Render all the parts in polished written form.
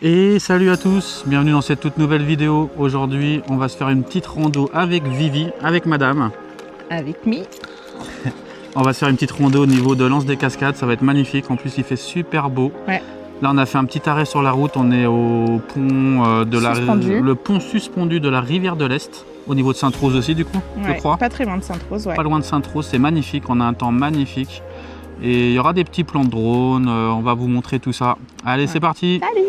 Et salut à tous, bienvenue dans cette toute nouvelle vidéo. Aujourd'hui, on va se faire une petite rando avec Vivi, avec madame. Avec me. On va se faire une petite rando au niveau de l'Anse des Cascades, ça va être magnifique. En plus, il fait super beau. Ouais. Là, on a fait un petit arrêt sur la route. On est au pont le pont suspendu de la rivière de l'Est, au niveau de Sainte-Rose aussi, du coup, Ouais, je crois. pas très loin de Sainte-Rose, ouais. Pas loin de Sainte-Rose, c'est magnifique. On a un temps magnifique. Et il y aura des petits plans de drone. On va vous montrer tout ça. Allez, ouais. C'est parti. Salut!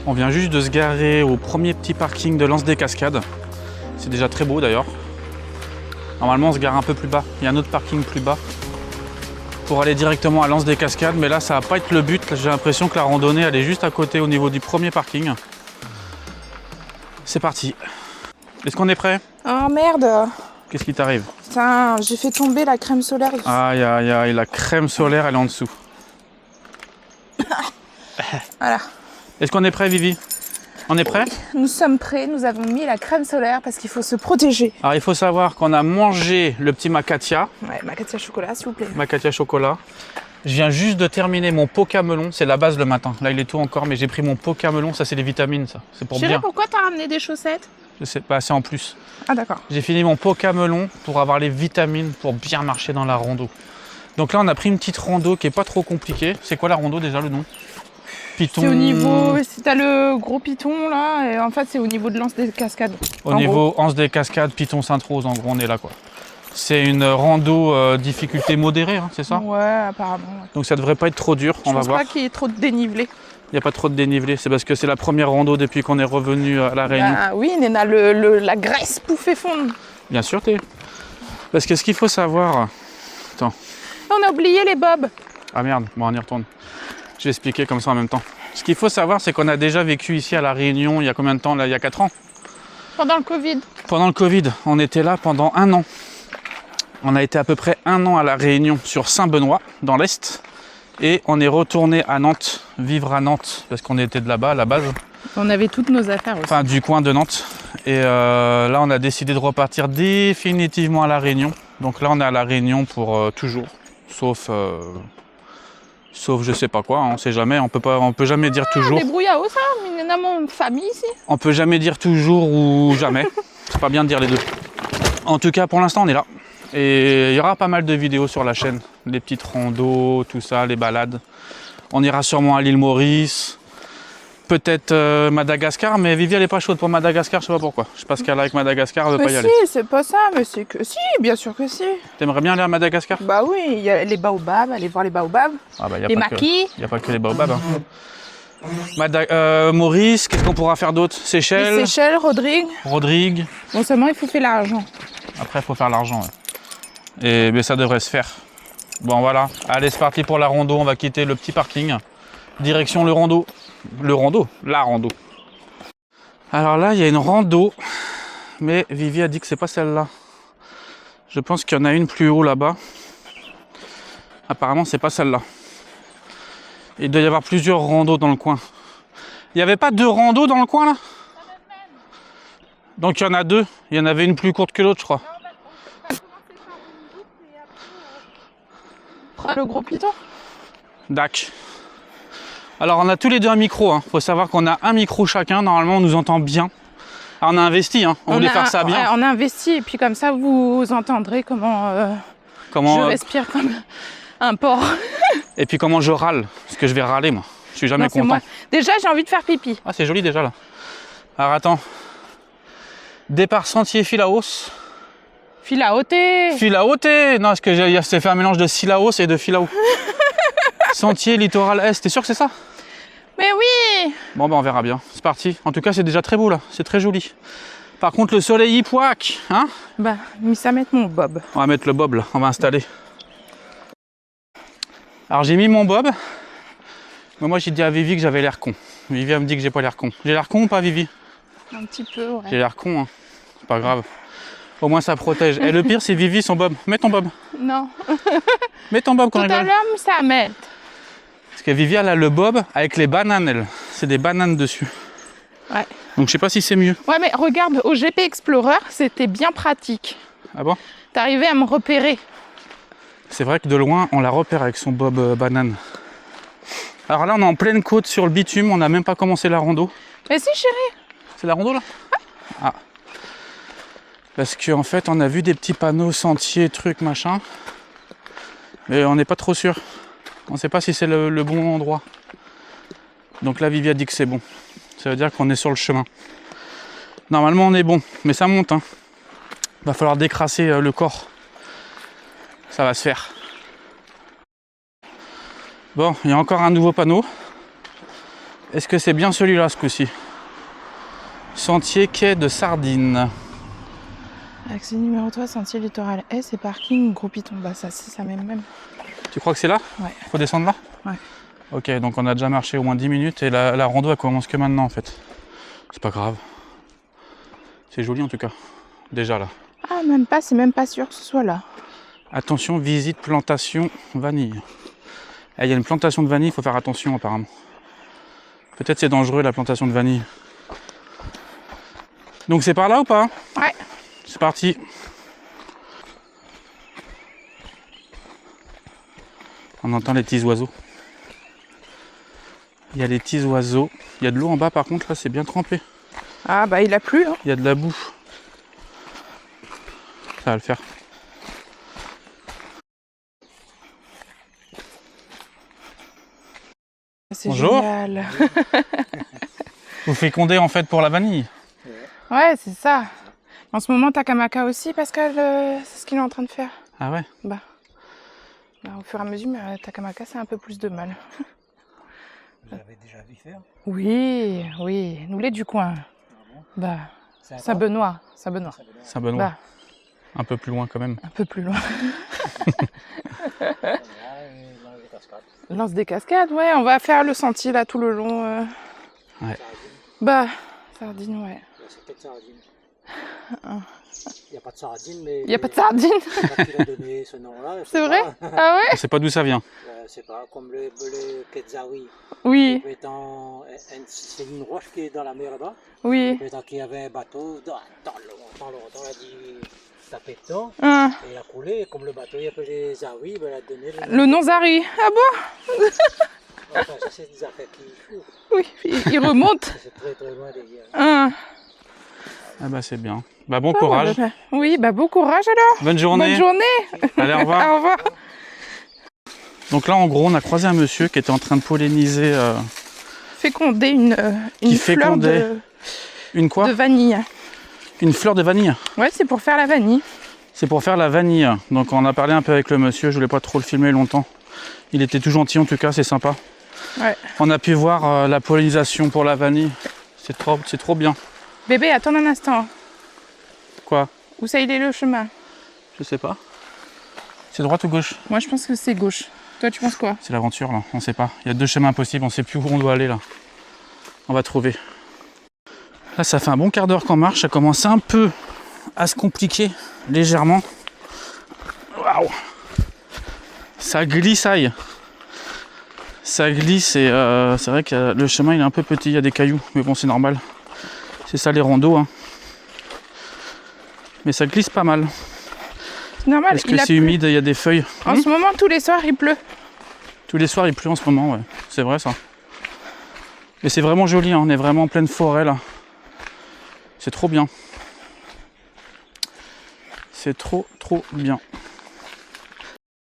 On vient juste de se garer au premier petit parking de l'Anse des Cascades. C'est déjà très beau d'ailleurs. Normalement on se gare un peu plus bas. Il y a un autre parking plus bas pour aller directement à l'Anse des Cascades. Mais là ça va pas être le but. J'ai l'impression que la randonnée elle est juste à côté au niveau du premier parking. C'est parti. Est-ce qu'on est prêt? Oh merde! Qu'est-ce qui t'arrive? Putain, j'ai fait tomber la crème solaire. Aïe aïe aïe, la crème solaire elle est en dessous. Voilà. Est-ce qu'on est prêt, Vivi? On est prêt? Nous sommes prêts, nous avons mis la crème solaire parce qu'il faut se protéger. Alors il faut savoir qu'on a mangé le petit Macatia. Ouais, Macatia chocolat s'il vous plaît. Macatia chocolat. Je viens juste de terminer mon Pocamelon, c'est la base le matin. Là il est tôt encore, mais j'ai pris mon Pocamelon, ça c'est les vitamines ça. C'est pour bien. Pourquoi t'as ramené des chaussettes? Je sais pas, c'est en plus. Ah d'accord. J'ai fini mon Pocamelon pour avoir les vitamines pour bien marcher dans la rando. Donc là on a pris une petite rando qui est pas trop compliquée. C'est quoi la rando déjà le nom? Python... C'est au niveau, si t'as le gros Python là, et en fait c'est au niveau de l'Anse des Cascades. Au niveau Anse des Cascades, Python Sainte-Rose, en gros on est là quoi. C'est une rando difficulté modérée, hein, c'est ça? Ouais, apparemment. Ouais. Donc ça devrait pas être trop dur, on va voir. Je pense pas qu'il y ait trop de dénivelé. Il n'y a pas trop de dénivelé, c'est parce que c'est la première rando depuis qu'on est revenu à La Réunion. Ah oui, Néna, la graisse pouffée fondre. Bien sûr, parce que ce qu'il faut savoir... Attends. On a oublié les bobs. Ah merde, bon on y retourne. Je vais expliquer comme ça en même temps. Ce qu'il faut savoir, c'est qu'on a déjà vécu ici à La Réunion il y a combien de temps là? Il y a 4 ans. Pendant le Covid. Pendant le Covid, on était là pendant 1 an. On a été à peu près 1 an à La Réunion sur Saint-Benoît, dans l'Est. Et on est retourné à Nantes, vivre à Nantes, parce qu'on était de là-bas à la base. On avait toutes nos affaires aussi. Enfin, du coin de Nantes. Et là, on a décidé de repartir définitivement à La Réunion. Donc là, on est à La Réunion pour toujours. Sauf je sais pas quoi, on sait jamais, on peut jamais dire toujours. Débrouillard ça, mais il y a mon famille ici. On peut jamais dire toujours ou jamais. C'est pas bien de dire les deux. En tout cas, pour l'instant, on est là. Et il y aura pas mal de vidéos sur la chaîne. Les petites randos, tout ça, les balades. On ira sûrement à l'île Maurice. Peut-être Madagascar, mais Vivi elle est pas chaude pour Madagascar, je sais pas pourquoi. Je sais pas ce qu'elle a avec Madagascar, elle veut pas y aller. Si, c'est pas ça, mais c'est que si, bien sûr que si. T'aimerais bien aller à Madagascar? Bah oui, il y a les baobabs, aller voir les baobabs. Ah bah, les maquis. Il n'y a pas que les baobabs. Hein. Maurice, qu'est-ce qu'on pourra faire d'autre? Seychelles. Les Seychelles, Rodrigue. Bon, seulement il faut faire l'argent. Après, il faut faire l'argent. Ouais. Mais ça devrait se faire. Bon voilà, allez c'est parti pour la rando, on va quitter le petit parking. Direction le rando. La rando. Alors là, il y a une rando, mais Vivi a dit que c'est pas celle-là. Je pense qu'il y en a une plus haut là-bas. Apparemment, c'est pas celle-là. Il doit y avoir plusieurs randos dans le coin. Il n'y avait pas 2 randos dans le coin là? Donc il y en a 2. Il y en avait une plus courte que l'autre, je crois. Le gros Python. Dac. Alors on a tous les deux un micro, hein. Faut savoir qu'on a un micro chacun, normalement on nous entend bien. Ah, on a investi, hein. On voulait faire ça bien. Ouais, on a investi et puis comme ça vous entendrez comment, je respire comme un porc. Et puis comment je râle, parce que je vais râler moi. Je suis jamais Non, c'est content. moi. Déjà j'ai envie de faire pipi. Ah, c'est joli déjà là. Alors attends. Départ sentier Philaos. Philaoté. Philaoté. Non, parce que c'est fait un mélange de Silaos et de Philao. Sentier littoral est. T'es sûr que c'est ça? Mais oui. Bon ben on verra bien. C'est parti. En tout cas c'est déjà très beau là. C'est très joli. Par contre le soleil y poique, hein? Bah, mis ça mettre mon bob. On va mettre le bob là. On va installer. Alors j'ai mis mon bob. Mais moi j'ai dit à Vivi que j'avais l'air con. Vivi elle me dit que j'ai pas l'air con. J'ai l'air con ou pas Vivi? Un petit peu, ouais. J'ai l'air con, hein. C'est pas grave. Au moins ça protège. Et le pire c'est Vivi son bob. Mets ton bob. Non. Mets ton bob Tout quand à l'heure, ça m'aide. Parce que Vivi elle a le bob avec les bananes elle. C'est des bananes dessus. Ouais. Donc je sais pas si c'est mieux. Ouais, mais regarde, au GP Explorer, c'était bien pratique. Ah bon? T'arrivais à me repérer. C'est vrai que de loin on la repère avec son bob banane. Alors là on est en pleine côte sur le bitume. On n'a même pas commencé la rando. Mais si chérie. C'est la rando là? Ah. Parce qu'en fait on a vu des petits panneaux sentiers, trucs, machin. Mais on n'est pas trop sûr. On ne sait pas si c'est le bon endroit. Donc là Vivi a dit que c'est bon. Ça veut dire qu'on est sur le chemin. Normalement on est bon, mais ça monte. Hein. Va falloir décrasser le corps. Ça va se faire. Bon, il y a encore un nouveau panneau. Est-ce que c'est bien celui-là ce coup-ci? Sentier quai de Sardine. Accès numéro 3, sentier littoral S et parking Gros Piton. Bah ça, c'est ça même. Tu crois que c'est là? Ouais. Faut descendre là? Ouais. Ok, donc on a déjà marché au moins 10 minutes et la rando elle commence que maintenant en fait. C'est pas grave. C'est joli en tout cas. Déjà là. Ah, même pas, c'est même pas sûr que ce soit là. Attention, visite plantation vanille. Il y a une plantation de vanille, il faut faire attention apparemment. Peut-être c'est dangereux la plantation de vanille. Donc c'est par là ou pas? Ouais. C'est parti. On entend les petits oiseaux. Il y a les petits oiseaux. Il y a de l'eau en bas par contre, là c'est bien trempé. Ah bah il a plu. Hein. Il y a de la boue. Ça va le faire. C'est Bonjour. génial. Vous fécondez en fait pour la vanille? Ouais, c'est ça. En ce moment, Takamaka aussi, Pascal, c'est ce qu'il est en train de faire. Ah ouais? Bah, au fur et à mesure, mais Takamaka, c'est un peu plus de mal. Vous avez déjà vu faire? Oui, nous les du coin. Ah bon? Bah, C'est à quoi? Saint-Benoît. Saint-Benoît. Bah, Un peu plus loin quand même. un peu plus loin. Voilà, et dans les cascades. Lance des cascades, ouais, on va faire le sentier là tout le long. Ouais. Bah, sardine, ouais. C'est peut-être sardine. Ah. Il n'y a pas de sardine, mais. Il n'y a pas de sardine. Quand il a donné ce nom-là, je sais C'est vrai? pas. Ah ouais? On sait pas d'où ça vient. C'est pas comme le Ketzawi. Oui, C'est une roche qui est dans la mer là-bas. oui. Peut-être qu'il y avait un bateau dans longtemps, on a dit taper dedans. Hein. Et il a coulé, et comme le bateau il appelé Zawi, ben, il a donné Le nom Zari. Ah bon? Enfin, ça c'est des affaires qui fou. Oui, il remonte. C'est très très loin derrière. Hein. Ah bah c'est bien. Bah bon courage. Bah, oui, bah bon courage alors. Bonne journée. Bonne journée. Allez, au revoir. Au revoir. Donc là en gros on a croisé un monsieur qui était en train de polliniser Féconder une Qui fleur fécondait. une quoi? de vanille. Une fleur de vanille. Ouais, c'est pour faire la vanille. C'est pour faire la vanille. Donc on a parlé un peu avec le monsieur, je voulais pas trop le filmer longtemps. Il était tout gentil en tout cas, c'est sympa. Ouais. On a pu voir la pollinisation pour la vanille. C'est trop bien. Bébé, attends un instant. Quoi? Où ça il est le chemin? Je sais pas. C'est droite ou gauche? Moi, je pense que c'est gauche. Toi, tu penses quoi? C'est l'aventure là, on sait pas. Il y a 2 chemins possibles, on sait plus où on doit aller là. On va trouver. Là ça fait un bon quart d'heure qu'on marche, ça commence un peu à se compliquer légèrement. Waouh! Ça glissaille. Ça glisse et c'est vrai que le chemin il est un peu petit, il y a des cailloux, mais bon c'est normal. C'est ça les randos. Hein. Mais ça glisse pas mal. C'est normal. Parce que c'est humide, il y a des feuilles. En ce moment, tous les soirs, il pleut. Tous les soirs il pleut en ce moment, ouais. C'est vrai ça. Mais c'est vraiment joli, hein. On est vraiment en pleine forêt là. C'est trop bien. C'est trop bien.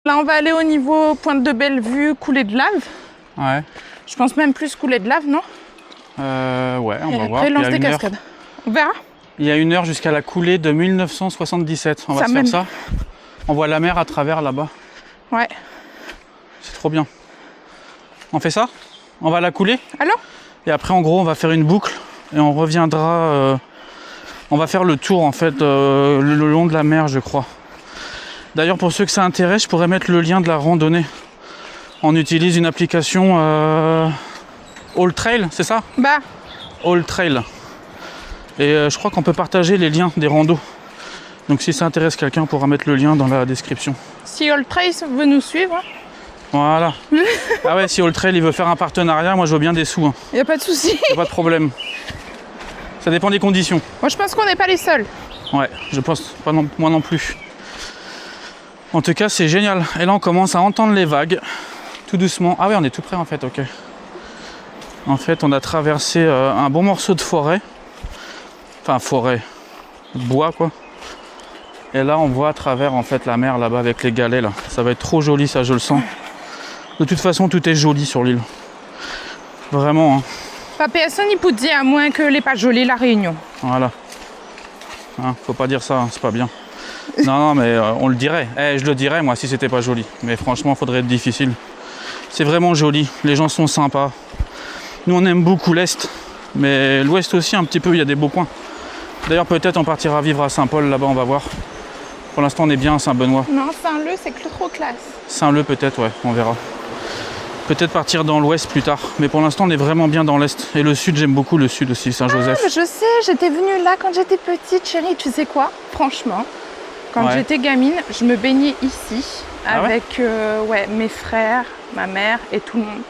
Là, on va aller au niveau Pointe de Bellevue, coulée de lave. Ouais. Je pense même plus coulée de lave, non? Ouais, on va voir. Après, lance des cascades. On verra. Il y a 1 heure jusqu'à la coulée de 1977. On va se faire ça. On voit la mer à travers là-bas. Ouais. C'est trop bien. On fait ça? On va la couler? Alors? Et après, en gros, on va faire une boucle et on reviendra. On va faire le tour en fait le long de la mer, je crois. D'ailleurs, pour ceux que ça intéresse, je pourrais mettre le lien de la randonnée. On utilise une application All Trail, c'est ça? Bah. All Trail. Et je crois qu'on peut partager les liens des randos. Donc si ça intéresse quelqu'un, on pourra mettre le lien dans la description. Si All Trail veut nous suivre. Voilà. Ah ouais, si All Trail il veut faire un partenariat, moi je veux bien des sous. Hein. Y a pas de souci. Pas de problème. Ça dépend des conditions. Moi je pense qu'on n'est pas les seuls. Ouais, je pense pas non, moi non plus. En tout cas, c'est génial. Et là, on commence à entendre les vagues, tout doucement. Ah ouais, on est tout près en fait, ok. En fait, on a traversé un bon morceau de forêt. Enfin, forêt, bois quoi. Et là, on voit à travers en fait la mer là-bas avec les galets là. Ça va être trop joli, ça, je le sens. De toute façon, tout est joli sur l'île. Vraiment. Hein. Pas personne n'y peut dire à moins que les pas joli la Réunion. Voilà. Hein, faut pas dire ça, hein, c'est pas bien. Non, mais on le dirait. Je le dirais moi si c'était pas joli. Mais franchement, faudrait être difficile. C'est vraiment joli. Les gens sont sympas. Nous, on aime beaucoup l'Est. Mais l'Ouest aussi, un petit peu, il y a des beaux coins. D'ailleurs, peut-être on partira vivre à Saint-Paul, là-bas, on va voir. Pour l'instant, on est bien à Saint-Benoît. Non, Saint-Leu, c'est trop classe. Saint-Leu, peut-être, ouais, on verra. Peut-être partir dans l'Ouest plus tard. Mais pour l'instant, on est vraiment bien dans l'Est. Et le Sud, j'aime beaucoup le Sud aussi, Saint-Joseph. Ah, je sais, j'étais venue là quand j'étais petite, chérie. Tu sais quoi? Franchement, quand j'étais gamine, je me baignais ici avec mes frères, ma mère et tout le monde.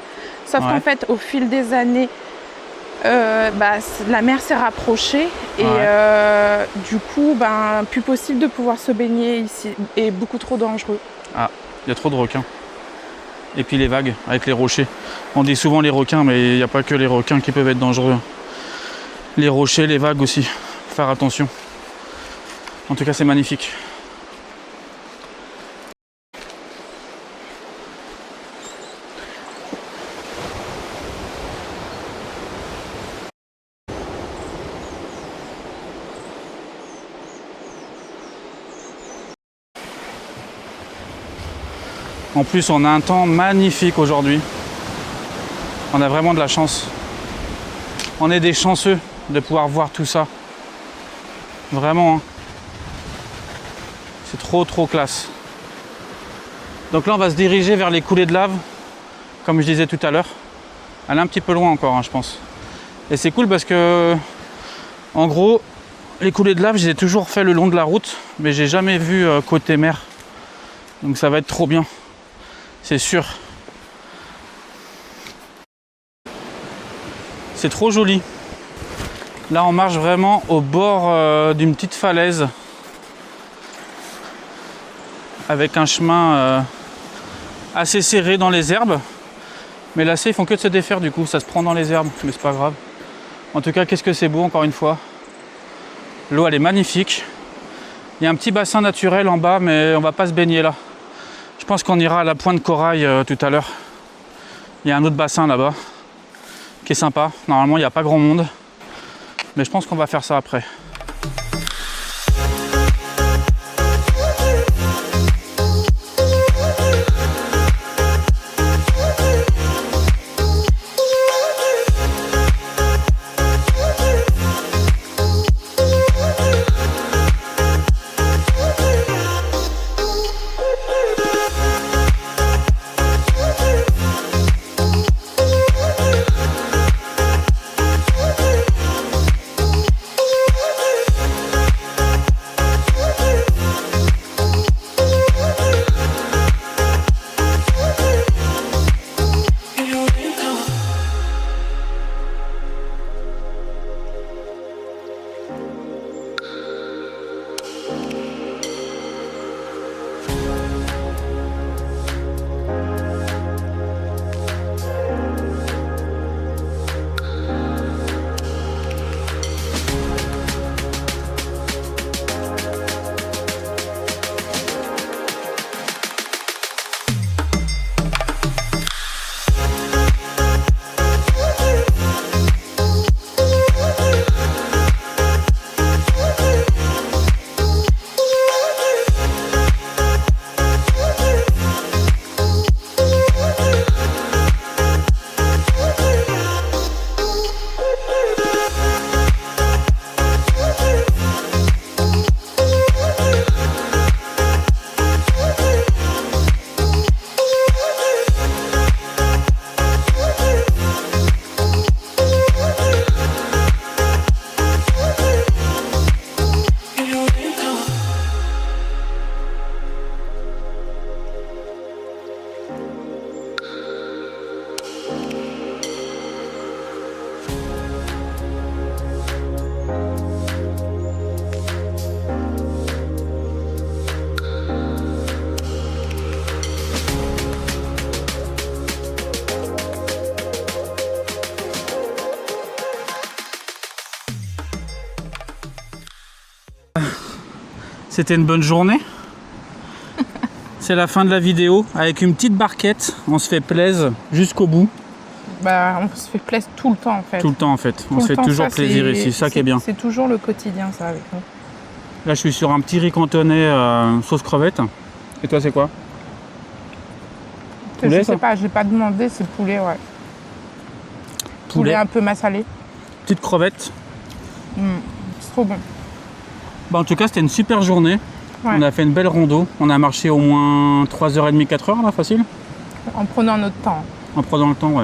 Sauf qu'en fait, au fil des années, la mer s'est rapprochée et du coup, plus possible de pouvoir se baigner ici et beaucoup trop dangereux. Ah, il y a trop de requins. Et puis les vagues avec les rochers. On dit souvent les requins, mais il n'y a pas que les requins qui peuvent être dangereux. Les rochers, les vagues aussi. Faut faire attention. En tout cas, c'est magnifique. En plus, on a un temps magnifique aujourd'hui. On a vraiment de la chance. On est des chanceux de pouvoir voir tout ça. Vraiment. Hein. C'est trop classe. Donc là, on va se diriger vers les coulées de lave, comme je disais tout à l'heure. Elle est un petit peu loin encore, hein, je pense. Et c'est cool parce que, en gros, les coulées de lave, je les ai toujours fait le long de la route, mais j'ai jamais vu côté mer. Donc ça va être trop bien. C'est sûr. C'est trop joli. Là, on marche vraiment au bord d'une petite falaise avec un chemin assez serré dans les herbes. Mais là, ils font que de se défaire du coup. Ça se prend dans les herbes, mais c'est pas grave. En tout cas, qu'est-ce que c'est beau encore une fois. L'eau, elle est magnifique. Il y a un petit bassin naturel en bas, mais on va pas se baigner là. Je pense qu'on ira à la pointe Corail tout à l'heure. Il y a un autre bassin là-bas qui est sympa. Normalement, il n'y a pas grand monde. Mais je pense qu'on va faire ça après. C'était une bonne journée. C'est la fin de la vidéo. Avec une petite barquette, on se fait plaisir jusqu'au bout. Bah, on se fait plaisir tout le temps en fait. Tout le temps en fait. Tout On se le fait temps, toujours ça, plaisir c'est- ici. Ça qui est bien. C'est toujours le quotidien ça avec nous. Là, je suis sur un petit riz cantonais sauce crevette. Et toi, c'est quoi? Poulet, Je ça sais pas, j'ai pas demandé, c'est poulet, ouais. Poulet un peu massalé. Petite crevette. C'est trop bon. Bah, en tout cas, c'était une super journée. Ouais. On a fait une belle rando. On a marché au moins 3h30, 4h là, facile. En prenant notre temps. En prenant le temps, ouais.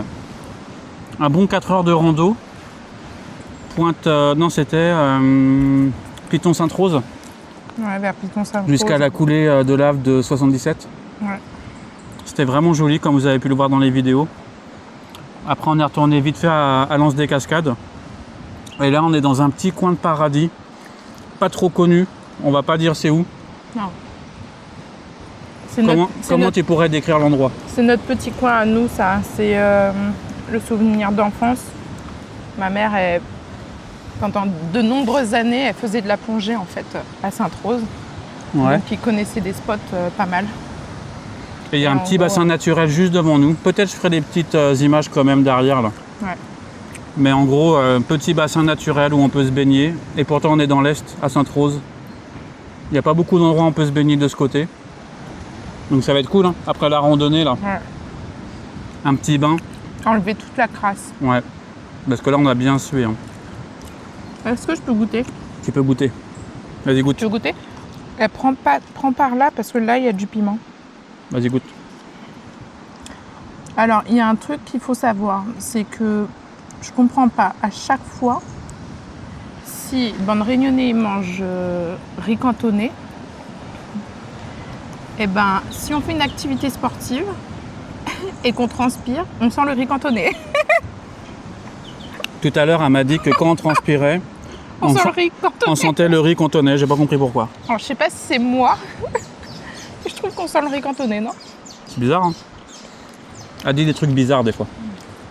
Un bon 4 heures de rando. Pointe, non, c'était Piton Sainte-Rose. Ouais, vers Piton Sainte-Rose. Jusqu'à la coulée de lave de 77. Ouais. C'était vraiment joli, comme vous avez pu le voir dans les vidéos. Après, on est retourné vite fait à Lens des Cascades. Et là, on est dans un petit coin de paradis. Pas trop connu. On va pas dire c'est où. Non. Comment tu pourrais décrire l'endroit? C'est notre petit coin à nous, ça. C'est le souvenir d'enfance. Ma mère, pendant de nombreuses années, elle faisait de la plongée en fait à Sainte-Rose. Ouais. Donc, ils connaissaient des spots pas mal. Et il y a un En petit gros, bassin naturel juste devant nous. Peut-être je ferai des petites images quand même derrière là. Ouais. Mais en gros, petit bassin naturel où on peut se baigner. Et pourtant, on est dans l'Est, à Sainte-Rose. Il n'y a pas beaucoup d'endroits où on peut se baigner de ce côté. Donc ça va être cool, hein, après la randonnée, là. Ouais. Un petit bain. Enlever toute la crasse. Ouais. Parce que là, on a bien sué. Hein. Est-ce que je peux goûter? Tu peux goûter. Vas-y, goûte. Tu veux goûter? Prends par là parce que là, il y a du piment. Vas-y, goûte. Alors, il y a un truc qu'il faut savoir, c'est que je comprends pas. À chaque fois, si bande réunionnais mange riz cantonais, et ben, si on fait une activité sportive et qu'on transpire, on sent le riz cantonais. Tout à l'heure, elle m'a dit que quand on transpirait, On sent sent- le riz on cantonais. sentait le riz cantonais. J'ai pas compris pourquoi. Alors, je sais pas si c'est moi. Je trouve qu'on sent le riz cantonais, non? C'est bizarre, hein. Elle dit des trucs bizarres des fois.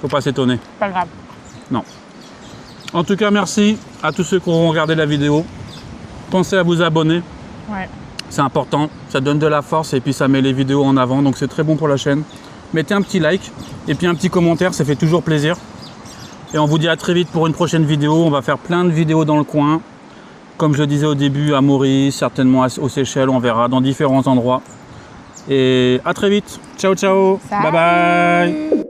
Faut pas s'étonner. Pas grave. Non. En tout cas, merci à tous ceux qui auront regardé la vidéo. Pensez à vous abonner. Ouais. C'est important, ça donne de la force et puis ça met les vidéos en avant, donc c'est très bon pour la chaîne. Mettez un petit like et puis un petit commentaire, ça fait toujours plaisir. Et on vous dit à très vite pour une prochaine vidéo. On va faire plein de vidéos dans le coin. Comme je disais au début, à Maurice, certainement aux Seychelles, on verra dans différents endroits. Et à très vite. Ciao, ciao. Salut. Bye bye.